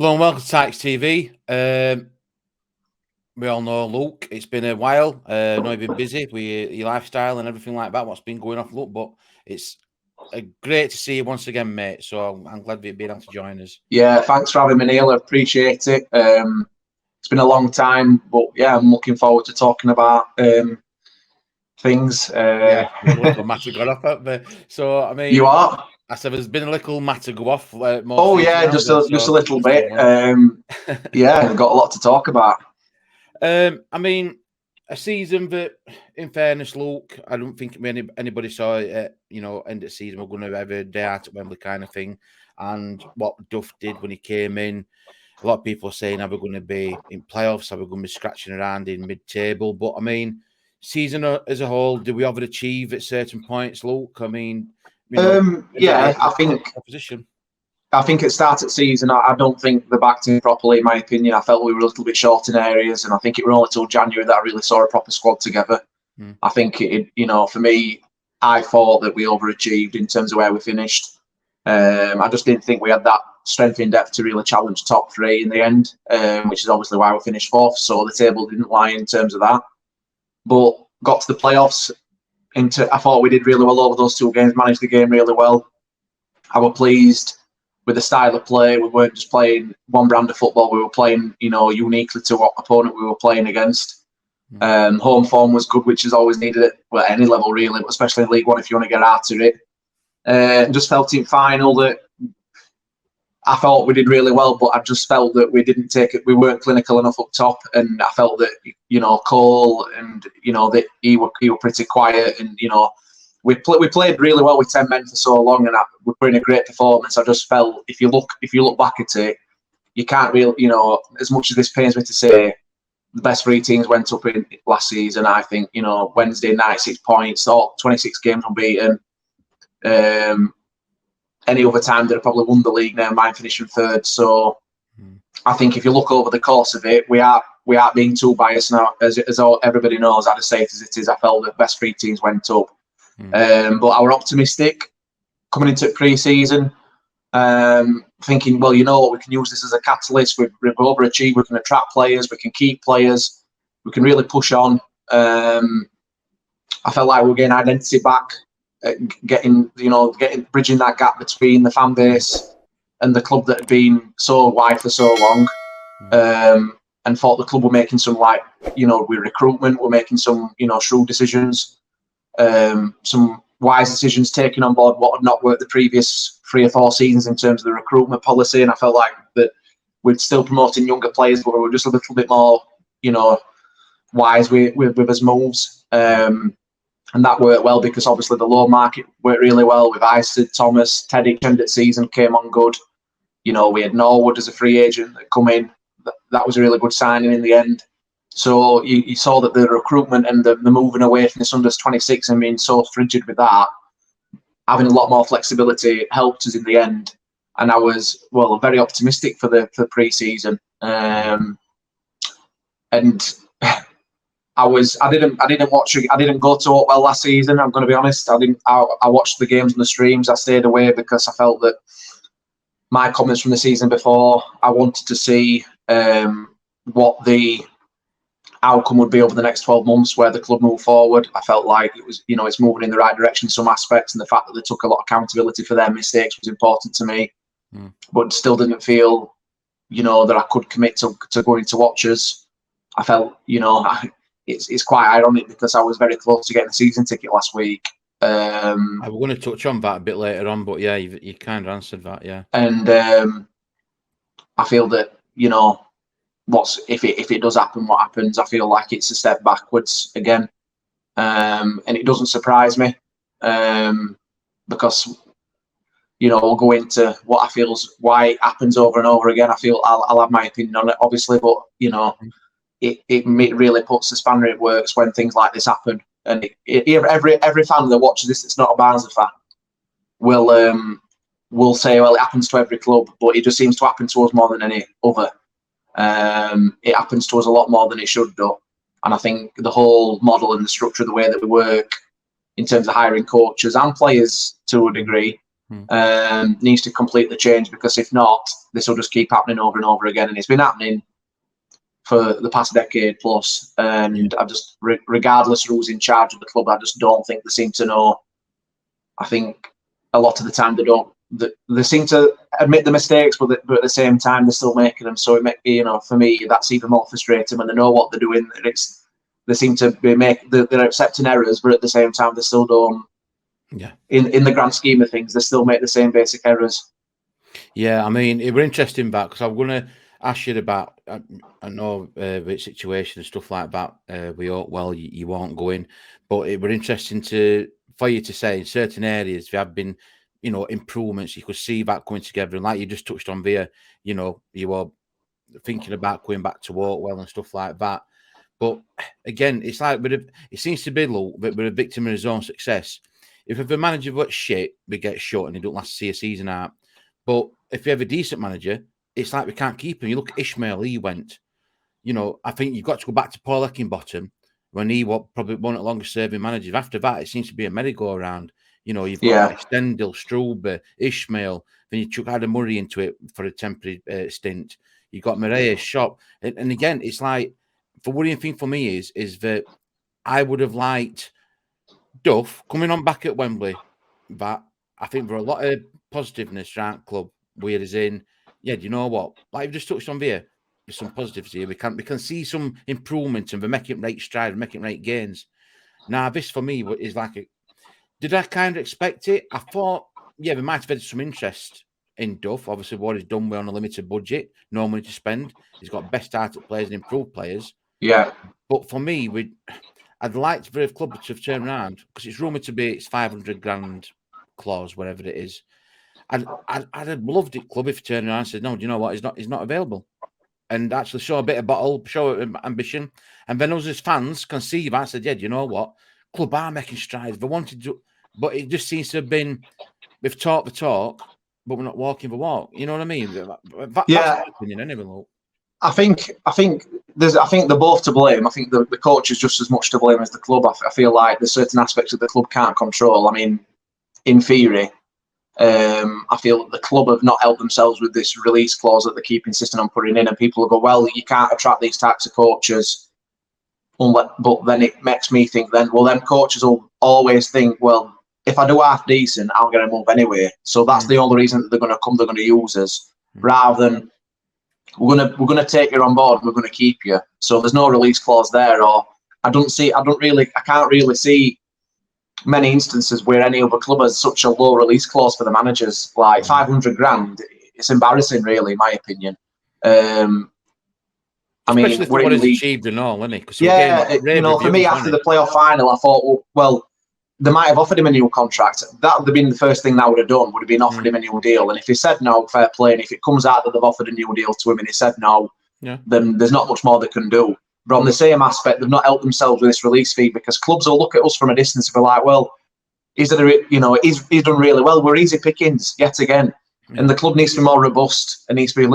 Hello and welcome to Tykes TV. We all know Luke. It's been a while. I know you've been busy with your lifestyle and everything like that. What's been going off, Luke? But it's great to see you once again, mate. So I'm glad you've been able to join us. Yeah, thanks for having me, Neil. I appreciate it. It's been a long time, but yeah, I'm looking forward to talking about things. Yeah, a little matter got off at me. So I mean, you are. I said there's been a little matter go off. Oh yeah, just a little bit. Yeah, we've got a lot to talk about. I mean, a season that, in fairness, Luke, I don't think anybody saw it. End of the season we're going to have a day out at Wembley kind of thing. And what Duff did when he came in, a lot of people are saying, are we going to be in playoffs? Are we going to be scratching around in mid-table? But I mean, season as a whole, did we overachieve at certain points, Luke? I mean, yeah, I think at start of season, I don't think they backed in properly, in my opinion. I felt we were a little bit short in areas, and I think it was only till January that I really saw a proper squad together. I think, for me, I thought that we overachieved in terms of where we finished. I just didn't think we had that strength in depth to really challenge top three in the end, which is obviously why we finished fourth. So the table didn't lie in terms of that. But got to the playoffs. I thought we did really well over those two games, managed the game really well. I was pleased with the style of play. We weren't just playing one brand of football. We were playing, uniquely to what opponent we were playing against. Home form was good, which is always needed at any level, really, but especially in League One if you want to get after it. Just felt in final that I thought we did really well, but I just felt that we didn't take it. We weren't clinical enough up top, and I felt that Cole and that he were pretty quiet, and we played really well with 10 men for so long, and we put in a great performance. I just felt if you look back at it, you can't really as much as this pains me to say, the best three teams went up in last season. I think Wednesday 96 points, all 26 games unbeaten. Any other time they'd have probably won the league now, mine finishing third. So I think if you look over the course of it, we are being too biased now. As everybody knows, as safe as it is, I felt the best three teams went up. But I was optimistic coming into pre-season, thinking, well, we can use this as a catalyst. We've overachieved. We can attract players. We can keep players. We can really push on. I felt like we were getting identity back. Bridging that gap between the fan base and the club that had been so wide for so long, and thought the club were making some with recruitment, we're making some shrewd decisions, some wise decisions, taking on board what had not worked the previous 3 or 4 seasons in terms of the recruitment policy, and I felt like that we're still promoting younger players, but we were just a little bit more wise with his moves. And that worked well because obviously the loan market worked really well with Isted, Thomas, Teddy. End of season came on good. We had Norwood as a free agent that come in. That was a really good signing in the end. So you saw that the recruitment and the moving away from this under 26 and being so frigid with that, having a lot more flexibility helped us in the end. And I was very optimistic for pre-season. And I didn't go to Oakwell last season. I'm going to be honest. I watched the games on the streams. I stayed away because I felt that my comments from the season before, I wanted to see what the outcome would be over the next 12 months, where the club moved forward. I felt like it was, it's moving in the right direction in some aspects, and the fact that they took a lot of accountability for their mistakes was important to me. But still didn't feel, that I could commit to going to watchers. I felt, it's quite ironic because I was very close to getting a season ticket last week. I'm going to touch on that a bit later on, but yeah, you kind of answered that, yeah. And I feel that if it does happen, what happens? I feel like it's a step backwards again, and it doesn't surprise me because we'll go into what I feel why it happens over and over again. I feel I'll have my opinion on it, obviously, but It really puts the spanner in works when things like this happen, and every fan that watches this that's not a Barnsley fan will say, well, it happens to every club, but it just seems to happen to us more than any other. It happens to us a lot more than it should do, and I think the whole model and the structure of the way that we work in terms of hiring coaches and players to a degree needs to completely change, because if not, this will just keep happening over and over again. And it's been happening for the past decade plus. And I just, regardless of who's in charge of the club, I just don't think they seem to know. I think a lot of the time they seem to admit the mistakes, but at the same time they're still making them. So for me, that's even more frustrating when they know what they're doing. They seem to be they're accepting errors, but at the same time they still don't. Yeah. In the grand scheme of things, they still make the same basic errors. Yeah, I mean, it was interesting back, because I'm going to ask you about, I know the situation and stuff like that. We hope, well, you won't go in, but it was interesting for you to say in certain areas there have been, improvements. You could see that coming together, and like you just touched on there, you were thinking about going back to work well and stuff like that. But again, it's like it seems to be that we're a victim of his own success. If a manager gets shit, we get shut and he don't last to see a season out. But if you have a decent manager, it's like we can't keep him. You look at Ishmael, he went. I think you've got to go back to Paul Eckingbottom when he was probably one of the longest serving managers. After that, it seems to be a merry-go-round. You've got Stendhal, Struber, Ishmael, then you took Adam Murray into it for a temporary stint. You got Moraes, Shop. And again, it's like, the worrying thing for me is that I would have liked Duff coming on back at Wembley. But I think there are a lot of positiveness around the club. Weird as in, do you know what? Like you've just touched on there, there's some positivity. We can see some improvement, and we're making right strides, making right gains. Now, this for me is like did I kind of expect it? I thought, we might have had some interest in Duff. Obviously, what he's done, we're on a limited budget, no money to spend. He's got best started players and improved players. Yeah. But for me, I'd like for the club to have turned around, because it's rumoured to be it's 500 grand clause, whatever it is. I'd have loved it, club, if he turned around and said, no, do you know what? He's not available. And actually show a bit of bottle, show ambition. And then us as fans can see that and said, do you know what? Club are making strides. They wanted to, but it just seems to have been, we've talked the talk, but we're not walking the walk. You know what I mean? That's my opinion, anyway, Luke. I think they're both to blame. I think the coach is just as much to blame as the club. I feel like there's certain aspects of the club can't control. I mean, in theory, I feel that the club have not helped themselves with this release clause that they keep insisting on putting in, and people will go, well, you can't attract these types of coaches. But then it makes me think then coaches will always think, well, if I do half decent, I'll get a move anyway. So that's the only reason that they're going to come. They're going to use us rather than we're going to take you on board. We're going to keep you. So there's no release clause there, or I can't really see many instances where any other club has such a low release clause for the managers. Like 500 grand, it's embarrassing, really, in my opinion. Especially for what he's achieved and all, isn't it? For me, after the playoff final, I thought, well, they might have offered him a new contract. That would have been the first thing that would have done, would have been offered him a new deal. And if he said no, fair play. And if it comes out that they've offered a new deal to him and he said no, then there's not much more they can do. But on the same aspect, they've not helped themselves with this release fee, because clubs will look at us from a distance and be like, well, he's done really well. We're easy pickings yet again. And the club needs to be more robust and needs to be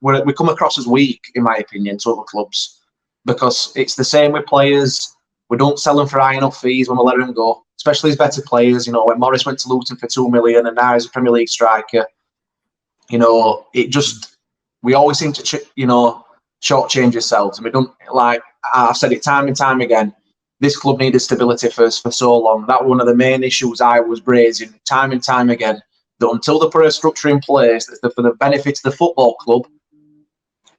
we come across as weak, in my opinion, to other clubs, because it's the same with players. We don't sell them for high enough fees when we let them go, especially as better players. When Morris went to Luton for 2 million and now he's a Premier League striker, we always seem to, shortchange ourselves. And we don't, like I've said it time and time again, this club needed stability for so long. That was one of the main issues I was raising time and time again, that until they put a structure in place that's for the benefit of the football club,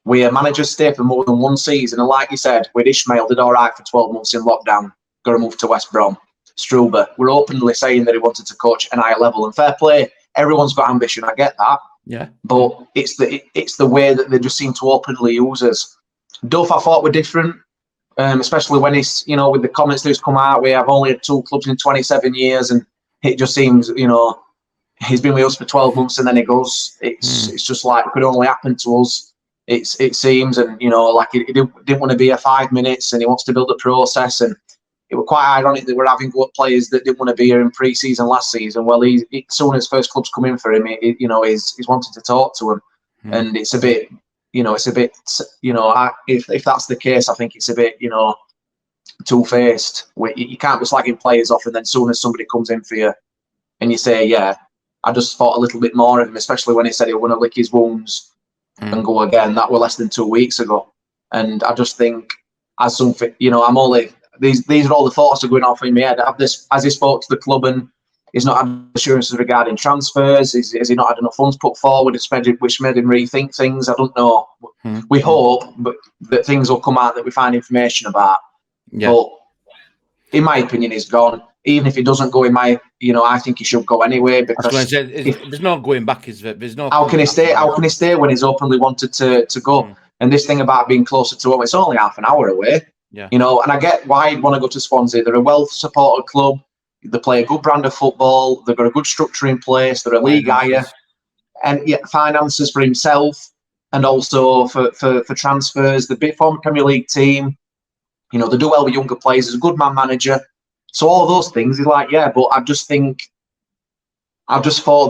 where managers stay for more than one season. And like you said, with Ishmael, did all right for 12 months in lockdown, got to move to West Brom. Struber, we're openly saying that he wanted to coach an higher level, and fair play. Everyone's got ambition, I get that. Yeah. But it's the way that they just seem to openly use us. Duff, I thought, were different, especially when he's, with the comments that's come out, we have only had 2 clubs in 27 years, and it just seems, he's been with us for 12 months and then he goes. It's just like it could only happen to us. It seems, and like he didn't want to be here 5 minutes, and he wants to build a process. And it was quite ironic that we're having good players that didn't want to be here in pre-season last season. Well, as soon as first clubs come in for him, he's wanting to talk to him, and it's a bit, if that's the case, I think it's a bit, two-faced. You can't be slagging players off, and then as soon as somebody comes in for you, and you say, yeah, I just thought a little bit more of him, especially when he said he was going to lick his wounds and go again. That were less than 2 weeks ago. And I just think, as something, I'm only, these are all the thoughts that are going off in my head. As he spoke to the club and he's not had assurances regarding transfers, has he not had enough funds put forward, which made him rethink things? I don't know. We hope that things will come out that we find information about. Yeah. But in my opinion, he's gone. Even if he doesn't go, I think he should go anyway, because there's no going back. There's no. How can he stay? How can he stay when he's openly wanted to go? And this thing about being closer to home, it's only half an hour away. Yeah. And I get why he'd want to go to Swansea. They're a well-supported club. They play a good brand of football. They've got a good structure in place. They're a league higher, and finances for himself, and also for transfers. The former Premier League team, they do well with younger players. He's a good man manager. So all those things, he's like, yeah. But I just thought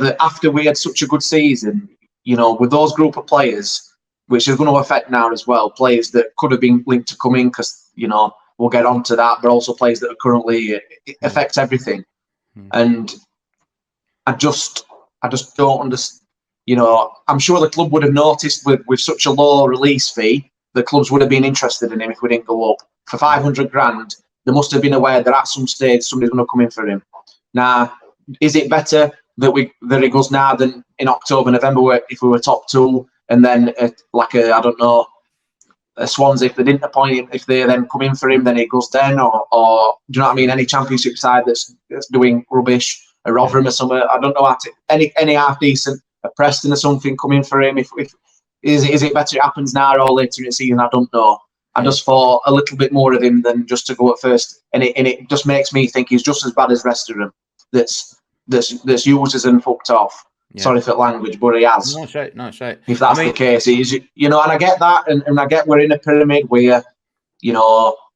that after we had such a good season, with those group of players, which is going to affect now as well, players that could have been linked to come in, because we'll get on to that, but also players that are currently, it affects everything. And I just don't understand. I'm sure the club would have noticed with such a low release fee, the clubs would have been interested in him if we didn't go up. For 500 grand, they must have been aware that at some stage somebody's going to come in for him. Now, is it better that he goes now than in October, November, if we were top two, and then a Swansea, if they didn't appoint him, if they then come in for him, then it goes then, or do you know what I mean? Any Championship side that's doing rubbish, a Rotherham or something, I don't know, any half decent, a Preston or something come in for him. If is it better it happens now or later in the season? I don't know. I just thought a little bit more of him than just to go at first, and it just makes me think he's just as bad as the rest of them. That's used and fucked off. Yeah. Sorry for the language, but he has. No, it's right. If that's the case, and I get that, and I get we're in a pyramid where,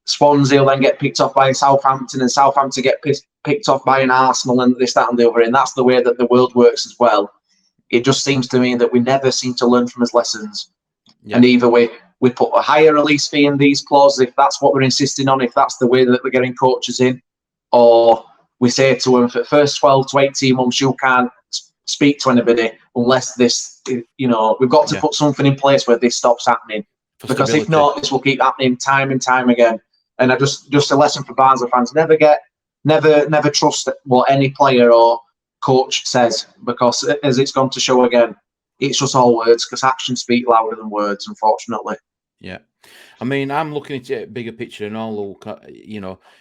Swansea will then get picked off by Southampton, and Southampton get picked off by an Arsenal, and this, that, and the other. And that's the way that the world works as well. It just seems to me that we never seem to learn from his lessons. Yeah. And either we put a higher release fee in these clauses if that's what we're insisting on, if that's the way that we're getting coaches in, or we say to them for the first 12 to 18 months you can't speak to anybody unless this, we've got to put something in place where this stops happening. Because if not, this will keep happening time and time again. And I just a lesson for Barnsley fans: never trust what any player or coach says, because as it's gone to show again, it's just all words, because actions speak louder than words, unfortunately. Yeah. I mean, I'm looking at a bigger picture and all,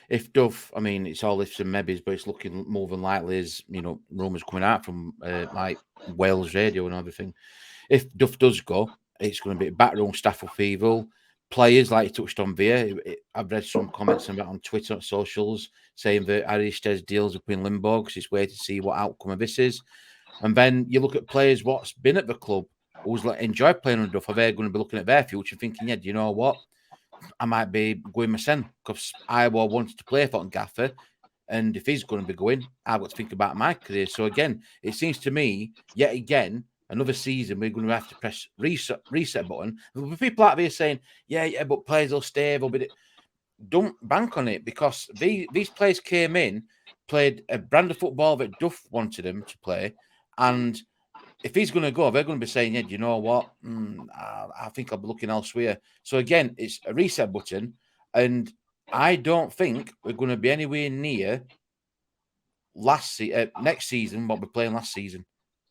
if Duff, it's all ifs and maybes, but it's looking more than likely as, rumours coming out from like Wales radio and everything. If Duff does go, it's going to be backroom staff upheaval. Players, like you touched on there, I've read some comments about on Twitter, socials, saying that Aristid's deal's up in limbo because it's waiting to see what outcome of this is. And then you look at players what's been at the club, who's enjoy playing under Duff, are they going to be looking at their future thinking, yeah, do you know what? I might be going myself because I wanted to play for Gaffer, and if he's going to be going, I've got to think about my career. So again, it seems to me, yet again, another season we're going to have to press reset button. There'll be people out there saying, yeah, but players will stay. Don't bank on it, because these players came in, played a brand of football that Duff wanted them to play, and if he's going to go, they're going to be saying, yeah, do you know what? I think I'll be looking elsewhere. So again, it's a reset button, and I don't think we're going to be anywhere near next season what we're playing last season,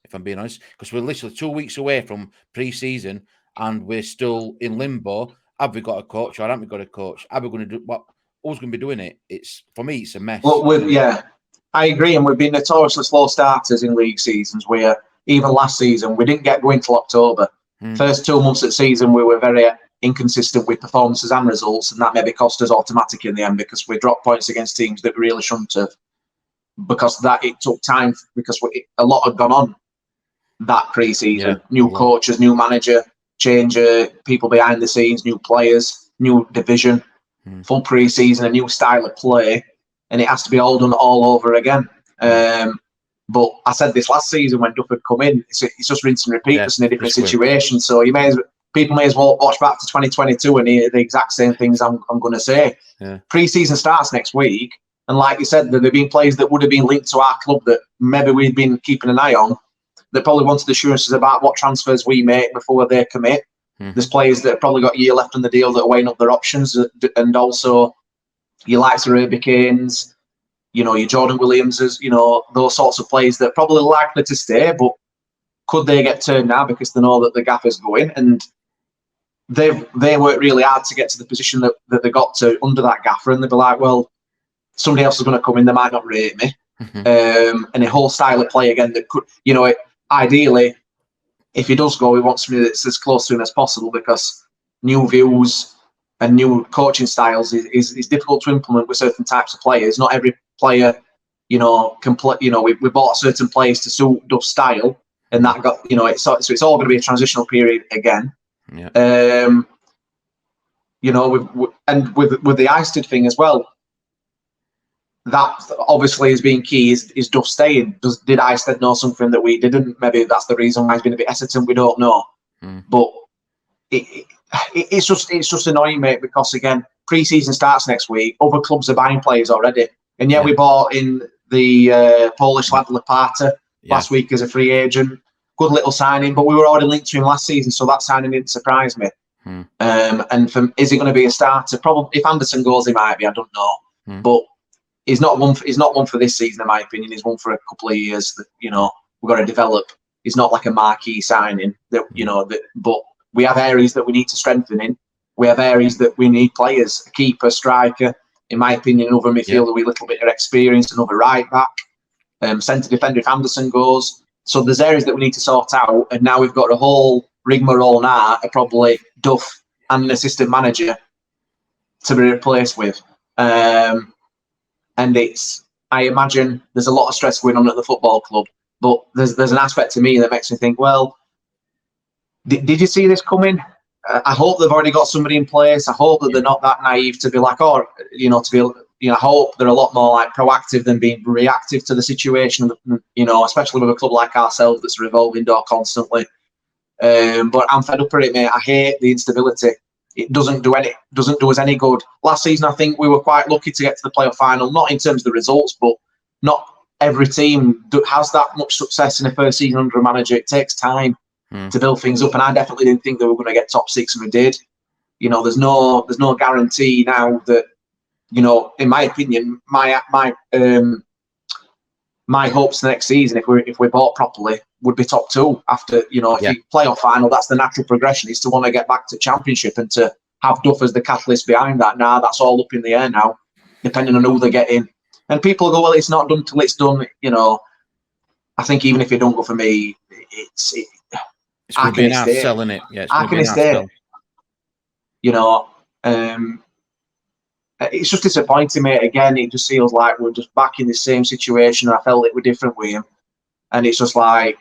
if I'm being honest, because we're literally 2 weeks away from pre-season and we're still in limbo. Have we got a coach or haven't we got a coach? Are we going to do what? Who's going to be doing it? For me, it's a mess. Well, I agree, and we've been notoriously slow starters in league seasons where even last season we didn't get going till October. First 2 months of the season we were very inconsistent with performances and results, and that maybe cost us automatic in the end because we dropped points against teams that we really shouldn't have. Because it took time, because a lot had gone on that pre-season. New coaches, new manager, change, people behind the scenes, new players, new division, full pre-season, a new style of play, and it has to be all done all over again. But I said this last season when Duff had come in, it's just rinse and repeat, just in a different situation. So people may as well watch back to 2022 and hear the exact same things I'm going to say. Pre-season starts next week. And like you said, there have been players that would have been linked to our club that maybe we've been keeping an eye on, that probably wanted assurances about what transfers we make before they commit. There's players that have probably got a year left on the deal that are weighing up their options, and also your likes of Ruby Kane's, you know, your Jordan Williamses, you know, those sorts of players that are probably likely to stay, but could they get turned now because they know that the gaffer's going? And they worked really hard to get to the position that they got to under that gaffer, and they'd be like, well, somebody else is going to come in, they might not rate me. And a whole style of play again that could, you know, ideally, if he does go, we want somebody that's as close to him as possible, because new views and new coaching styles is difficult to implement with certain types of players. Not every player, you know, can play. You know, we bought certain players to suit Duff's style, and that got, you know, so it's all going to be a transitional period again. Yeah. You know, with the Eisted thing as well, that obviously has been key. Is Duff staying? Did Eisted know something that we didn't? Maybe that's the reason why he's been a bit hesitant. We don't know. But it's just annoying, mate, because again, pre-season starts next week. Other clubs are buying players already, and yet we bought in the Polish lad Lapata last week as a free agent. Good little signing, but we were already linked to him last season, so that signing didn't surprise me. And is he going to be a starter? Probably. If Anderson goes, he might be. I don't know, but he's not one for this season, in my opinion. He's one for a couple of years that, you know, we've got to develop. He's not like a marquee signing that, you know, but we have areas that we need to strengthen in. We have areas that we need players, a keeper, striker, in my opinion, another midfielder with a little bit of experience, another right back, centre defender if Anderson goes. So there's areas that we need to sort out, and now we've got a whole rigmarole now, probably Duff and an assistant manager to be replaced with. And I imagine there's a lot of stress going on at the football club, but there's an aspect to me that makes me think, well, did you see this coming? I hope they've already got somebody in place. I hope that they're not that naive to be like, oh, you know, I hope they're a lot more like proactive than being reactive to the situation, you know, especially with a club like ourselves that's a revolving door constantly. But I'm fed up with it, mate. I hate the instability. It doesn't do us any good. Last season, I think we were quite lucky to get to the playoff final, not in terms of the results, but not every team has that much success in a first season under a manager. It takes time to build things up, and I definitely didn't think they were going to get top six, and we did. You know, there's no guarantee now that, you know, in my opinion, my hopes next season, if we bought properly, would be top two after, you know, if you playoff final, that's the natural progression, is to want to get back to championship and to have Duff as the catalyst behind that. Now that's all up in the air now, depending on who they get in. And people go, well, it's not done till it's done. You know, I think even if it don't go for me, it's going to be an hard sell, isn't it? Yeah, it's going to be an hard sell. You know, it's just disappointing, mate. Again, it just feels like we're just back in the same situation. I felt it were different with him, and it's just like,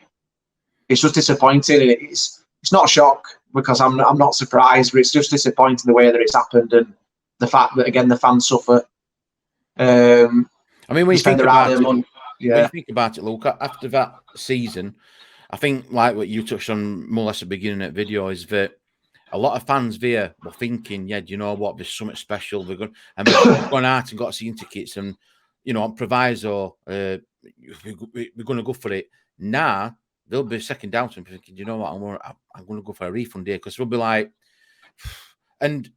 it's just disappointing. It's not a shock, because I'm not surprised, but it's just disappointing the way that it's happened, and the fact that, again, the fans suffer. I mean, when you think about it, Luke, after that season, I think, like what you touched on more or less at the beginning of the video, is that a lot of fans there were thinking, yeah, do you know what? There's something special. They've gone out and got season tickets, and, you know, on proviso, we're going to go for it. Now they'll be second down to them, thinking, you know what? I'm going to go for a refund here, because they'll be like, and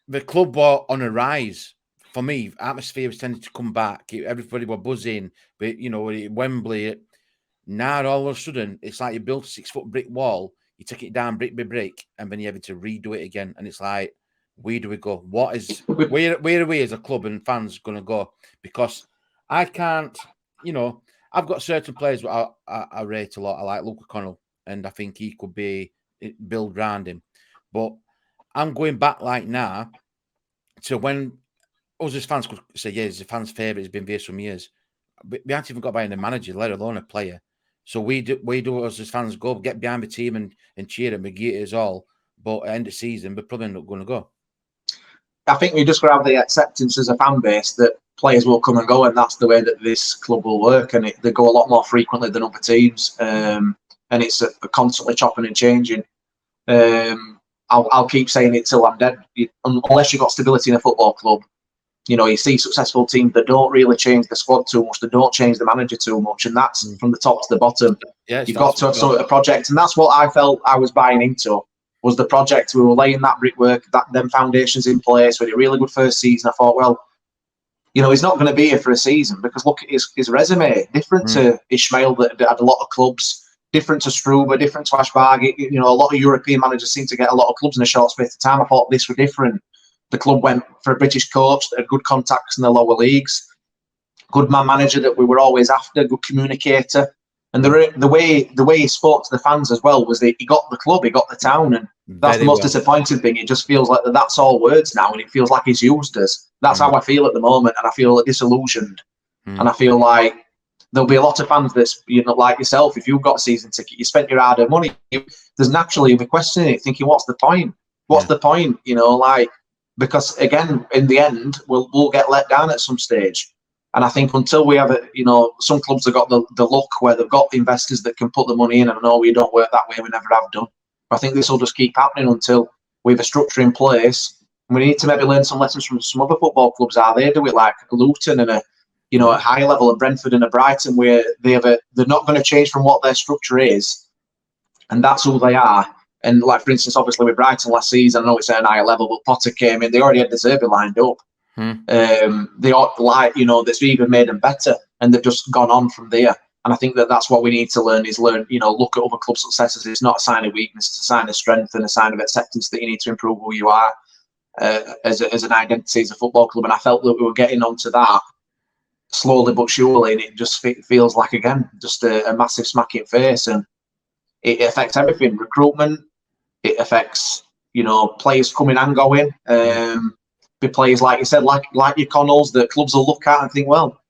the club were on a rise. For me, atmosphere was tending to come back. Everybody were buzzing, but, you know, Wembley. Now all of a sudden, it's like you built a 6-foot brick wall. You take it down brick by brick, and then you have to redo it again. And it's like, where do we go? Where are we as a club and fans going to go? Because I can't, you know, I've got certain players that I rate a lot. I like Luke O'Connell, and I think he could be build around him. But I'm going back like now to when us as fans could say, yeah, he's a fan's favourite, he's been there some years. But we haven't even got behind a manager, let alone a player. So we do us as fans go, get behind the team and cheer them, and get us all. But at the end of the season, we're probably not going to go. I think we just got to have the acceptance as a fan base that players will come and go, and that's the way that this club will work. And they go a lot more frequently than other teams, and it's constantly chopping and changing. I'll keep saying it till I'm dead. Unless you've got stability in a football club, You see successful teams that don't really change the squad too much, they don't change the manager too much, and that's from the top to the bottom. Yeah, you've got to have sort of a project, and that's what I felt I was buying into, was the project. We were laying that brickwork, them foundations in place. We had a really good first season. I thought, well, he's not going to be here for a season, because look at his resume, different to Ishmael that had a lot of clubs, different to Struber, different to Ashbagi. A lot of European managers seem to get a lot of clubs in a short space of time. I thought this was different. The club went for a British coach that had good contacts in the lower leagues, good man manager that we were always after, good communicator. And the way he spoke to the fans as well was that he got the club, he got the town, and that's the most disappointing thing. It just feels like that's all words now, and it feels like he's used us. That's how I feel at the moment, and I feel disillusioned. And I feel like there'll be a lot of fans that's, like yourself, if you've got a season ticket, you spent your hard-earned money, there's naturally you'll be questioning it, thinking, what's the point? What's the point? Because again, in the end, we'll get let down at some stage. And I think until we have some clubs have got the luck where they've got investors that can put the money in, and no, we don't work that way, we never have done. But I think this will just keep happening until we have a structure in place. And we need to maybe learn some lessons from some other football clubs. They do it like Luton and at high level, and Brentford and Brighton, where they're not going to change from what their structure is, and that's who they are. And like, for instance, obviously with Brighton last season, I know it's at an higher level, but Potter came in, they already had De Zerbi lined up. They ought, that's even made them better, and they've just gone on from there. And I think that's what we need to learn, look at other club successes. It's not a sign of weakness, it's a sign of strength and a sign of acceptance that you need to improve who you are as an identity as a football club. And I felt that we were getting onto that slowly but surely, and it just feels like, again, just a massive smack in face. And it affects everything: recruitment, it affects players coming and going. Be players, like you said, like your Connells, that clubs will look at and think, well,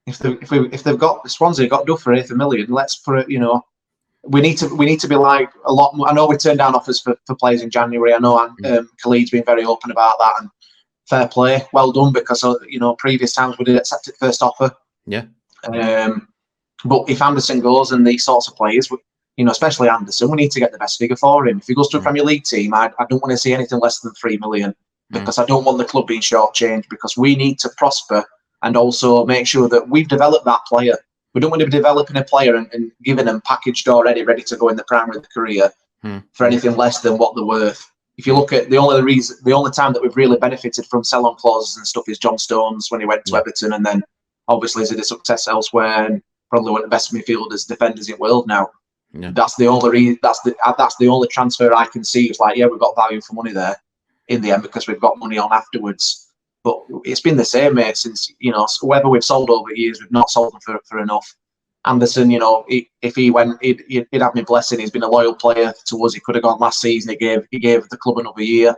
if they've got Swansea got Duff for $8 million, let's put it. We need to be like a lot more. I know we turned down offers for players in January. I know Khalid's been very open about that, and fair play, well done, because previous times we did accept it first offer. Yeah. But if Anderson goes and these sorts of players, especially Anderson, we need to get the best figure for him. If he goes to a Premier League team, I don't want to see anything less than $3 million, because I don't want the club being shortchanged, because we need to prosper and also make sure that we've developed that player. We don't want to be developing a player and giving them packaged already, ready to go in the prime of the career for anything less than what they're worth. If you look at the only time that we've really benefited from sell-on clauses and stuff is John Stones when he went to Everton, and then obviously he's had a success elsewhere and probably one of the best midfielders, defenders in the world now. Yeah. That's the only transfer I can see. It's like, yeah, we've got value for money there in the end, because we've got money on afterwards. But it's been the same, mate, since whoever we've sold over the years, we've not sold them for enough. Anderson, if he went, he'd have me blessing. He's been a loyal player to us. He could have gone last season. He gave the club another year.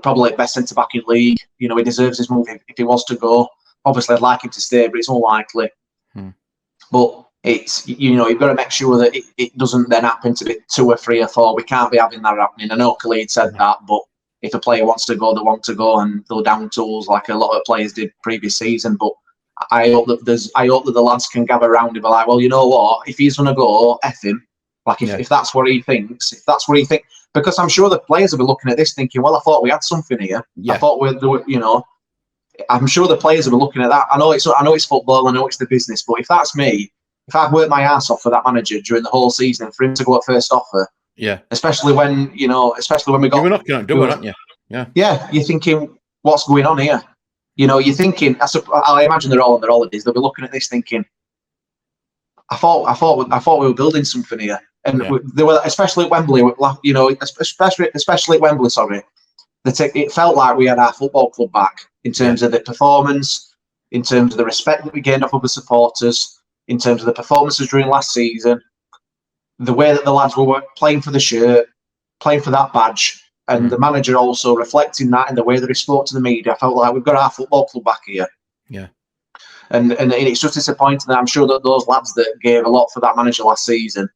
Probably best centre back in league. He deserves his move if he was to go. Obviously, I'd like him to stay, but it's unlikely. But it's you've got to make sure that it doesn't then happen to be 2 or 3 or 4. We can't be having that happening. I know Khalid said that, but if a player wants to go, they want to go, and they'll down tools like a lot of players did previous season. But I hope that the lads can gather around and be like, well, you know what? If he's going to go, F him. Like if that's what he thinks, because I'm sure the players will be looking at this thinking, well, I thought we had something here. Yeah. I thought I'm sure the players will be looking at that. I know it's football. I know it's the business. But if that's me, if I've worked my ass off for that manager during the whole season, for him to go at first offer, yeah, especially when we got, you were knocking on door, aren't you? Yeah, you're thinking, what's going on here? You're thinking. I imagine they're all on their holidays. They'll be looking at this thinking, I thought we were building something here, and they were, especially at Wembley. Especially at Wembley. Sorry, it felt like we had our football club back in terms of the performance, in terms of the respect that we gained off of the supporters, in terms of the performances during last season, the way that the lads were playing for the shirt, playing for that badge. And the manager also reflecting that in the way that he spoke to the media. I felt like we've got our football club back here. Yeah. And it's just disappointing that I'm sure that those lads that gave a lot for that manager last season,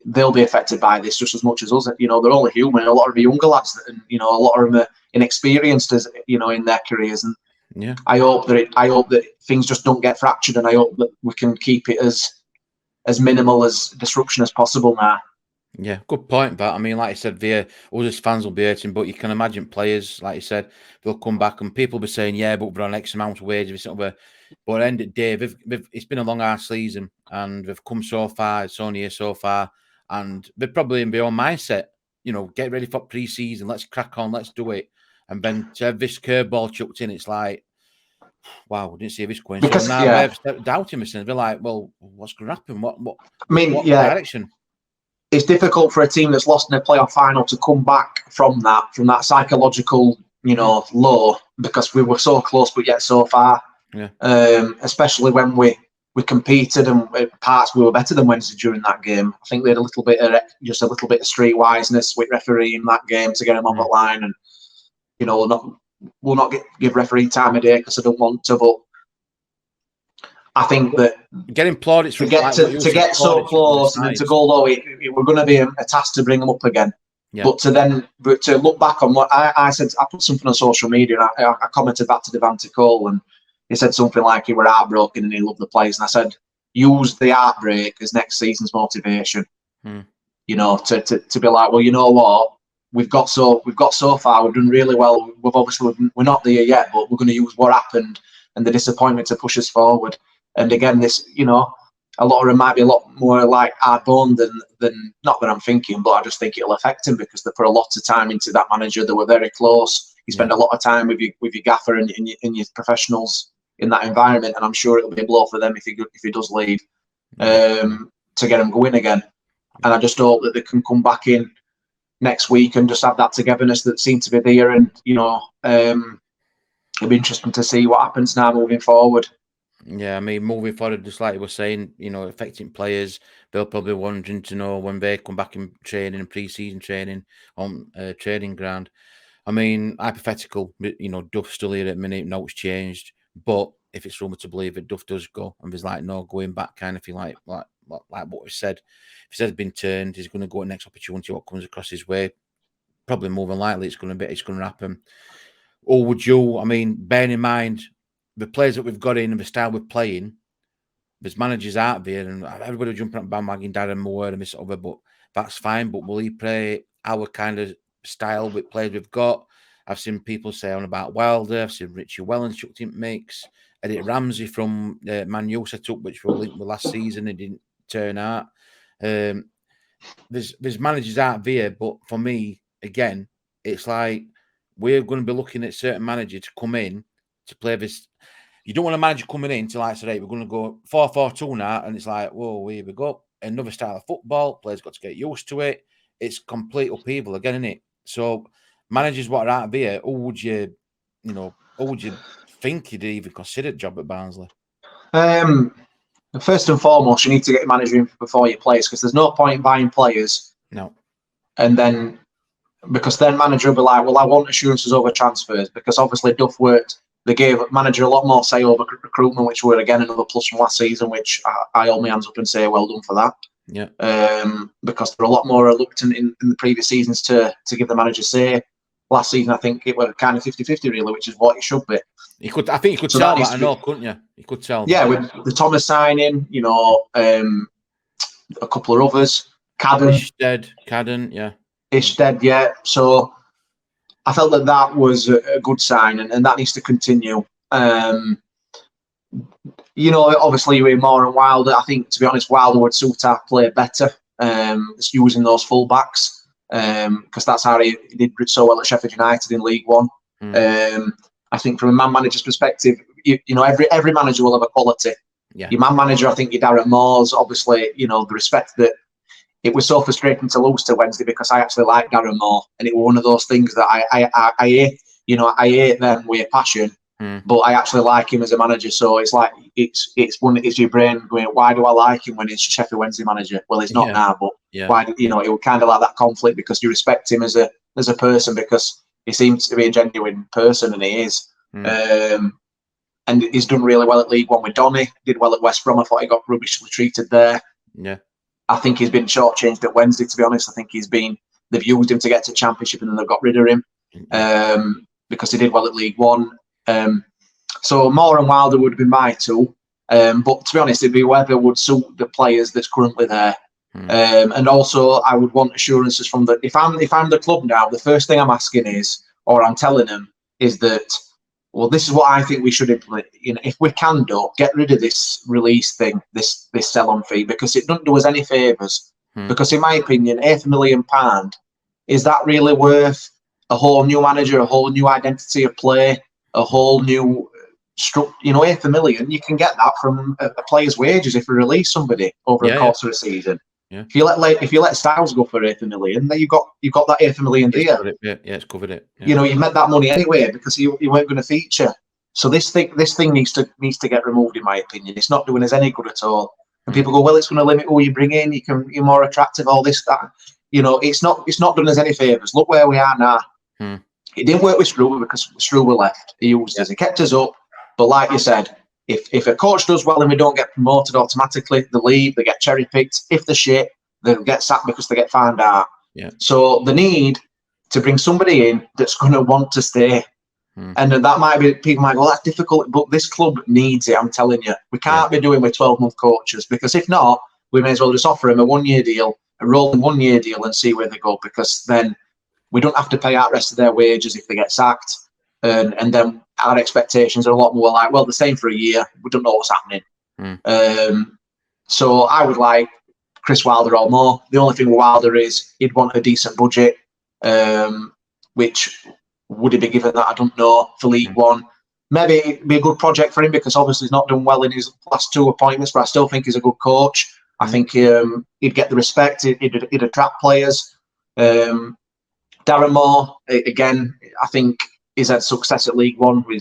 they'll be affected by this just as much as us. They're only human. A lot of the younger lads, and a lot of them are inexperienced as in their careers. And I hope that things just don't get fractured, and I hope that we can keep it as minimal as disruption as possible now. Yeah, good point. But I mean, like I said, us as fans will be hurting, but you can imagine players, like you said, they'll come back and people will be saying, "Yeah, but we're on X amount of wages." But at the end of the day, it's been a long hard season, and they've come so far. It's only here so far, and they're probably in their own mindset. Get ready for pre-season. Let's crack on. Let's do it. And then to have this curveball chucked in, it's like, wow, we didn't see this going. Because so now they're doubting us, and they're like, "Well, what's going to happen? What direction?" It's difficult for a team that's lost in a playoff final to come back from that psychological, low, because we were so close but yet so far. Yeah. Especially when we competed and parts we were better than Wednesday during that game. I think we had a little bit of streetwiseness with referee in that game to get him on the line, and we'll not give referee time of day because I don't want to, but I think that getting applauded to get so close and to go low, it we're going to be a task to bring them up again. Yeah. But to look back on what I said, I put something on social media and I commented back to Devante Cole, and he said something like he were heartbroken and he loved the players. And I said, use the heartbreak as next season's motivation. To be like, well, you know what, we've got so far, we've done really well. We're not there yet, but we're going to use what happened and the disappointment to push us forward. And again, this, a lot of them might be a lot more like hard-boned than not that I'm thinking, but I just think it'll affect him because they put a lot of time into that manager. They were very close. You spend a lot of time with your gaffer and your professionals in that environment, and I'm sure it'll be a blow for them if he does leave to get them going again. And I just hope that they can come back in next week and just have that togetherness that seemed to be there. And it'll be interesting to see what happens now moving forward. Yeah, I mean, moving forward, just like you were saying, affecting players, they'll probably wanting to know when they come back in training and pre-season training on training ground. I mean, hypothetical, Duff's still here at the minute, no, it's changed. But if it's rumored to believe that Duff does go, and there's no going back kind of thing, like what we said, if he says been turned, he's going to go at next opportunity, what comes across his way. Probably more than likely, it's going to happen. Or would you? I mean, bearing in mind the players that we've got in and the style we're playing, there's managers out there, and everybody jumping up bandwagon Darren Moore and this other, but that's fine. But will he play our kind of style with players we've got? I've seen people say on about Wilder. I've seen Richie Wellens chucked in mix. Eddie Ramsey from Man U set up, which were linked with last season. It didn't turn out. There's managers out there, but for me, again, it's like we're going to be looking at certain manager to come in to play this. You don't want a manager coming in to like say, we're going to go 4-4-2 now, and it's like, whoa, here we go. Another style of football. Players got to get used to it. It's complete upheaval again, isn't it? So managers what are out there, who would you think you'd even consider a job at Barnsley? First and foremost, you need to get your manager in before you players, because there's no point buying players. No. And then, because then manager will be like, well, I want assurances over transfers, because obviously Duff worked. They gave manager a lot more say over recruitment, which were again another plus from last season, which I hold my hands up and say well done for that. Yeah. Because they're a lot more reluctant in the previous seasons to give the manager say. Last season, I think it was kind of 50-50 really, which is what it should be. I think you could tell that, I know, couldn't you? You could tell. Yeah, with the Thomas signing, a couple of others, Cadden, yeah. Ishted, yeah. So I felt that was a good sign, and that needs to continue. Obviously with Moore and Wilder, I think, to be honest, Wilder would suit our play better, using those full-backs, because that's how he did so well at Sheffield United in League One. I think from a man manager's perspective, every manager will have a quality. Yeah. Your man manager, I think, your Darren Moore's, obviously, the respect that it was so frustrating to lose to Wednesday, because I actually like Darren Moore, and it was one of those things that I hate. I hate them with passion, but I actually like him as a manager. So it's like it's your brain going, why do I like him when he's Sheffield Wednesday manager? Well, he's not now, but why? It would kind of like that conflict, because you respect him as a person, because he seems to be a genuine person, and he is. And he's done really well at League One with Donny. Did well at West Brom. I thought he got rubbishly treated there. Yeah. I think he's been shortchanged at Wednesday, to be honest. I think they've used him to get to Championship, and then they've got rid of him because he did well at League One. So Moore and Wilder would have been my two. But to be honest, it'd be whoever would suit the players that's currently there. And also, I would want assurances from the if I'm the club now, the first thing I'm asking is, or I'm telling them, is that, well, this is what I think we should implement. You know, if we can get rid of this release thing, this sell-on fee, because it doesn't do us any favours. Because in my opinion, £8 million, is that really worth a whole new manager, a whole new identity of play, a whole new structure? You know, £8 million, you can get that from a player's wages if you release somebody over a course of a season. Yeah. If you let Styles go for £8 million, then you've got that £8 million there. It's covered it. Yeah. You know, you met that money anyway because you weren't going to feature. So this thing needs to get removed, in my opinion. It's not doing us any good at all. And people go, well, it's going to limit who you bring in. You're more attractive. All this, that. You know, it's not done us any favours. Look where we are now. It didn't work with Struber because Struber left. He used us. He kept us up. But like you said, if a coach does well and we don't get promoted automatically, they leave, they get cherry picked. If they're shit, they'll get sacked because they get found out. Yeah. So the need to bring somebody in that's going to want to stay. And that might be, people might go, well, that's difficult, but this club needs it, I'm telling you. We can't be doing with 12-month coaches, because if not, we may as well just offer them a one-year deal, a rolling one-year deal, and see where they go, because then we don't have to pay out the rest of their wages if they get sacked. And then our expectations are a lot more like, well, the same for a year. We don't know what's happening. So I would like Chris Wilder or more. The only thing with Wilder is he'd want a decent budget, which would he be given that? I don't know, for League One. Maybe it'd be a good project for him because obviously he's not done well in his last 2 appointments, but I still think he's a good coach. I think he'd get the respect. He'd attract players. Darren Moore, again, I think he's had success at League One. He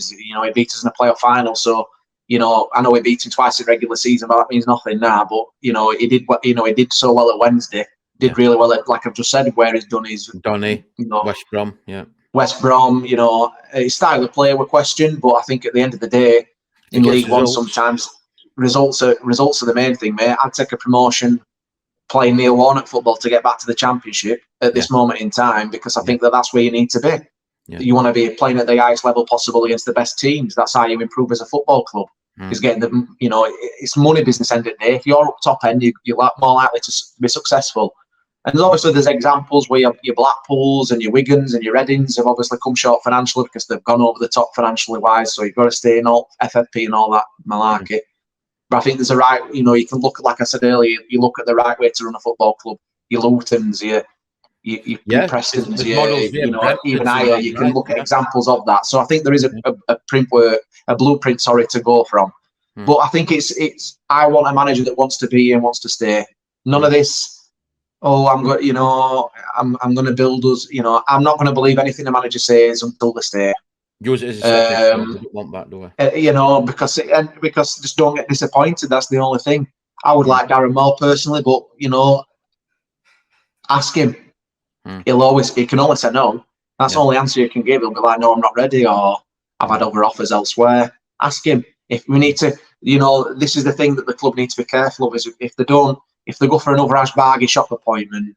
beat us in a playoff final. So, I know he beat him twice in regular season, but that means nothing now. But, he did so well at Wednesday. Did really well at, like I've just said, where he's done his... Donny, West Brom, West Brom, his style of play were questioned, but I think at the end of the day, in League One, sometimes results are the main thing, mate. I'd take a promotion playing Neil Warnock football to get back to the Championship at this moment in time, because I think that's where you need to be. You want to be playing at the highest level possible against the best teams. That's how you improve as a football club. Is getting it's money business end of the day. If you're up top end, you're more likely to be successful. And obviously there's examples where your Blackpools and your Wigans and your Readings have obviously come short financially because they've gone over the top financially wise. So you've got to stay in all FFP and all that malarkey. But I think there's a right, you can look at, like I said earlier, you look at the right way to run a football club. Your Lutons, your Prestons, even higher. You can look at examples of that. So I think there is a blueprint, to go from. But I think I want a manager that wants to be and wants to stay. None of this. Oh, I'm going to build us. I'm not going to believe anything the manager says until they stay. Use it as a we don't want that, do we? Because just don't get disappointed. That's the only thing. I would like Darren Moore personally, but ask him. He can only say no. That's the only answer you can give. He'll be like, no, I'm not ready, or I've had other offers elsewhere. Ask him. If we need to, this is the thing that the club needs to be careful of, is if they go for another Ash Bargy shop appointment,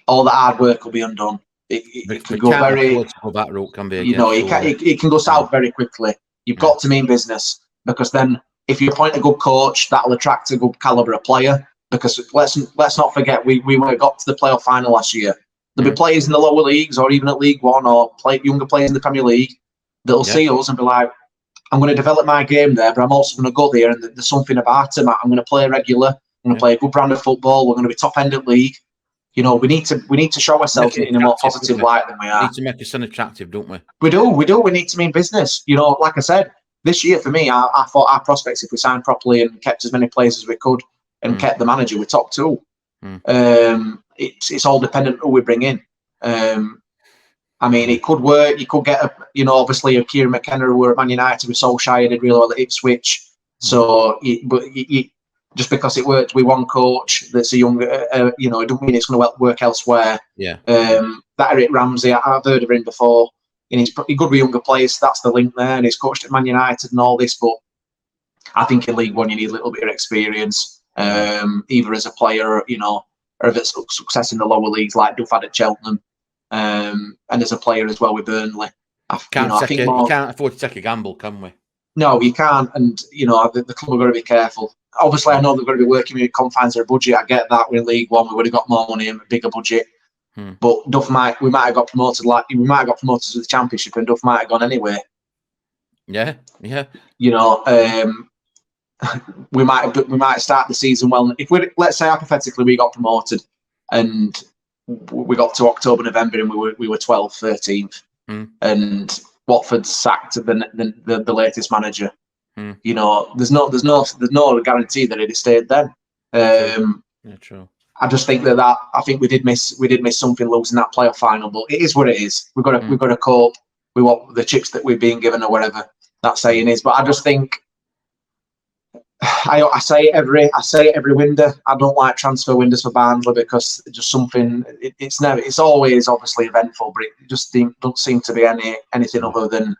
all the hard work will be undone. It can go very... that route can be it can go south very quickly. You've got to mean business, because then if you appoint a good coach, that'll attract a good calibre of player. Because let's not forget, we got to the playoff final last year. There'll be players in the lower leagues or even at League One, or younger players in the Premier League that'll see us and be like, I'm going to develop my game there, but I'm also going to go there and there's something about him. I'm going to play regular. I'm going to play a good brand of football. We're going to be top end at league. We need to show ourselves in a more positive light than we are. We need to make us attractive, don't we? We do. We need to mean business. Like I said, this year for me, I thought our prospects, if we signed properly and kept as many players as we could and kept the manager, we're top 2. It's all dependent on who we bring in. It could work. You could get obviously a Kieran McKenna who were at Man United with Solskjaer, did really well at Ipswich. So, just because it worked with one coach that's a younger, it doesn't mean it's going to work elsewhere. That Eric Ramsey, I've heard of him before. He's good with younger players. That's the link there. And he's coached at Man United and all this. But I think in League One you need a little bit of experience, either as a player, or a bit of success in the lower leagues like Duff had at Cheltenham. And as a player as well with Burnley. You can't afford to take a gamble, can we? No, you can't. And, the club are going to be careful. obviously I know they're going to be working with confines of a budget. I get that. We're in League One. We would have got more money and a bigger budget. But Duff we might have got promoted. Like we might have got promoted to the Championship, and Duff might have gone anyway. Yeah. You know, we might start the season well. If let's say hypothetically we got promoted, and we got to October, November, and we were 12th, 13th, and Watford sacked the latest manager. You know, there's no guarantee that it'd stayed then. True. I just think that I think we did miss something losing that playoff final, but it is what it is. We've got to cope with what the chips that we've been given or whatever that saying is. But I just think I say it every window. I don't like transfer windows for Barnsley because it's just something. It's always obviously eventful, but it just don't seem to be anything other than,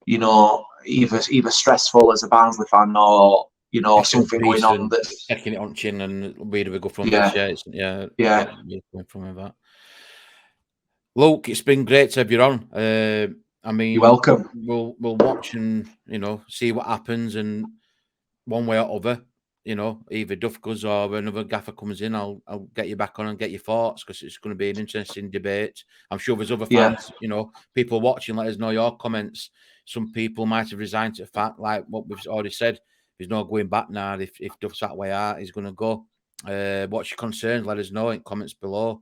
you know, either stressful as a Barnsley fan or, you know, something going on that's taking it on chin and where do we go from yeah. this? Yeah. From that. Luke, it's been great to have you on. I mean, you're welcome. We'll watch and, you know, see what happens, and one way or other, you know, either Duff goes or another gaffer comes in, I'll get you back on and get your thoughts, because it's going to be an interesting debate. I'm sure there's other fans, you know, people watching. Let us know your comments. Some people might have resigned to the fact, like what we've already said. There's no going back now. If Duff's that way out, he's going to go. What's your concerns? Let us know in comments below.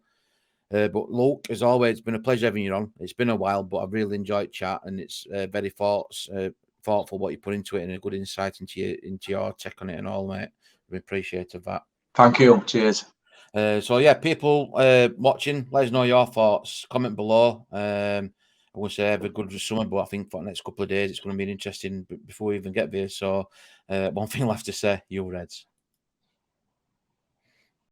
But Luke, as always, it's been a pleasure having you on. It's been a while, but I've really enjoyed chat, and it's very thoughtful what you put into it, and a good insight into your take on it and all, mate. We appreciate that. Thank you. Cheers. So yeah, people watching, let us know your thoughts. Comment below. I won't say have a good summer, but I think for the next couple of days it's going to be interesting before we even get there. So one thing left to say, you Reds.